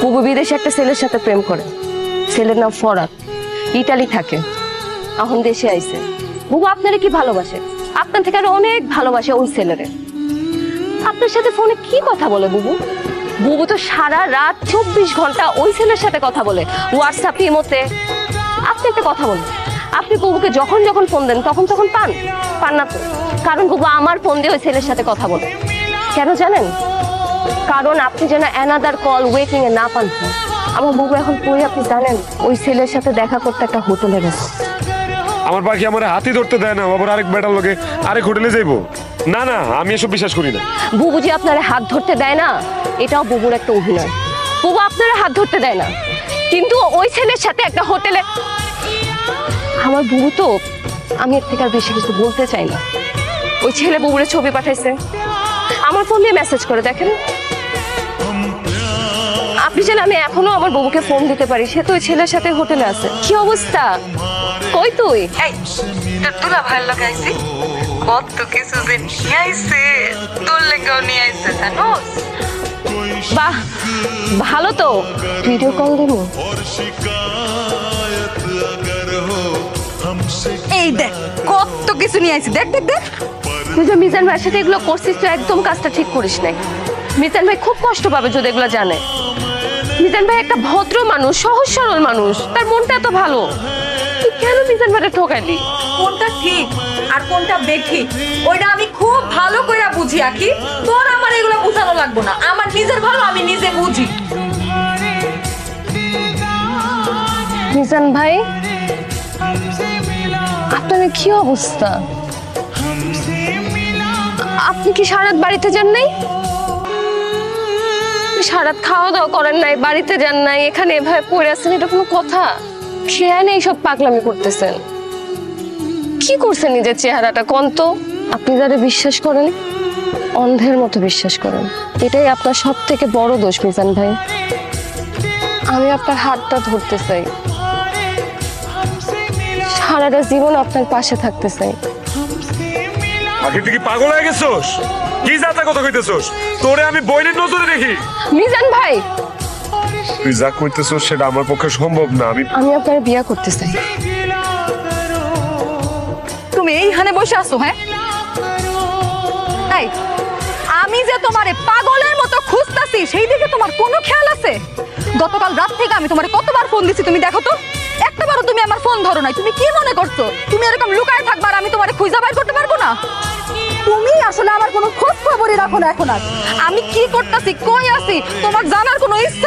বুবু বিদেশে একটা ছেলের সাথে প্রেম করে। ছেলের নাম ফরাদ, ইটালি থাকে, এখন দেশে আইছে। বুবু আপনারা কি ভালোবাসে, আপনার থেকে আরো অনেক ভালোবাসে ওই ছেলেরে। আপনার সাথে ফোনে কি কথা বলে বুবু? বুবু তো সারা রাত 24 ঘন্টা ওই ছেলের সাথে কথা বলে, হোয়াটসঅ্যাপ, ইমোতে। আপনি একটা কথা বলুন, আপনি বুবুকে যখন যখন ফোন দেন তখন তখন পান না তো? কারণ বুবু আমার ফোন দিয়ে ওই ছেলের সাথে কথা বলে। কেন জানেন? কারণ আপনি যেন অ্যানাদার কল ওয়েটিং এ না পান। আমার বুবু এখন কই আপনি জানেন? ওই ছেলের সাথে দেখা করতে একটা হোটেলে গেছে। আমার পাখি আমার হাতি ধরতে দেয় না, আবার আরেক বেটার লোকে আরেক হোটেলে যাইবো? না না, আমি এসব বিশ্বাস করি না। বুবু যে আপনার হাত ধরতে দেয় না, এটাও বুবুর একটা অভিনয়। বুবু আপনার হাত ধরতে দেয় না, কিন্তু ওই ছেলের সাথে একটা হোটেলে। আমার বুবু তো, আমি এর থেকে আর বেশি কিছু বলতে চাই না। ওই ছেলে বুবুরে ছবি পাঠাইছে, আমার ফোন দিয়ে মেসেজ করে দেখেন। আপনি যেন আমি এখনো আমার বুবুকে ফোন দিতে পারি, সে তো ওই ছেলের সাথে হোটেলে আছে। কি অবস্থা? কই তুই? এই তোর দুলা ভাইয়ের লগে আইছি, কত কিছু যে নিয়ে আইছে, তোর লেগেও নিয়ে আইছে জানোস। বাহ, ভালো তো। ভিডিও কল দিব। এই দেখ কত কিছু নিয়ে আইছি, দেখ দেখ দেখ। তুই যে মিজান ভাইয়ের সাথে এগুলো করছিস, তো একদম কাজটা ঠিক করিস নাই। মিজান ভাই খুব কষ্ট পাবে যদি এগুলো জানে। মিজান ভাই একটা ভদ্র মানুষ, সহজ সরল মানুষ, তার মনটা এত ভালো। তুই কেন মিজান ভাইকে ঠকাইলি? কোনটা ঠিক আর কোনটা বেঠিক ওইটা আমি খুব ভালো করে বুঝি। আকি তোর আমার এগুলো বুঝানো লাগবে না, আমার নিজের ভালো আমি নিজে বুঝি। মিজান ভাই, আপনার কি অবস্থা? আপনি কি সারাত বাড়িতে যান নাই? সারাত খাওয়া দাওয়া করেন নাই, বাড়িতে যান নাই, এখানে এভাবে পড়ে আছেন, এটা কোনো কথা? খেয়াল এইসব পাগলামি করতেছেন। কি করছেন নিজের চেহারাটা কোন তো? আপনি যারা বিশ্বাস করেন, অন্ধের মতো বিশ্বাস করেন। এটাই আপনার সব থেকে বড় দোষ মিজান ভাই। আমি আপনার হাতটা ধরতে চাই, সারাটা জীবন আপনার পাশে থাকতে চাই। আগে তুই কি পাগল হয়ে গেছোস? কি যাতা কথা কইতেছোস? তোরে আমি বইনের নজরে দেখি। মিজান ভাই, তুই যা কইতেছোস সেটা আমার পক্ষে সম্ভব না। আমি আপনার বিয়ে করতে চাই। তুমি এইখানে বসে আছো? হ্যাঁ, এই আমি যে তোমারে পাগলের মতো খুঁজতাছি সেই দিকে তোমার কোনো খেয়াল আছে? গতকাল রাত থেকে আমি তোমারে কতবার ফোন দিছি, তুমি দেখো তো, একটাবারও তুমি আমার ফোন ধরো নাই। তুমি কি মনে করছো তুমি এরকম লুকায় থাকবার আমি তোমারে খুঁজে বাইর করতে পারবো না? তুমি আসলে আমার কোনো খোঁজ খবরই রাখো না এখন। আর আমি কি করতেছি, কই আছি, তোমার জানার কোনো ইচ্ছা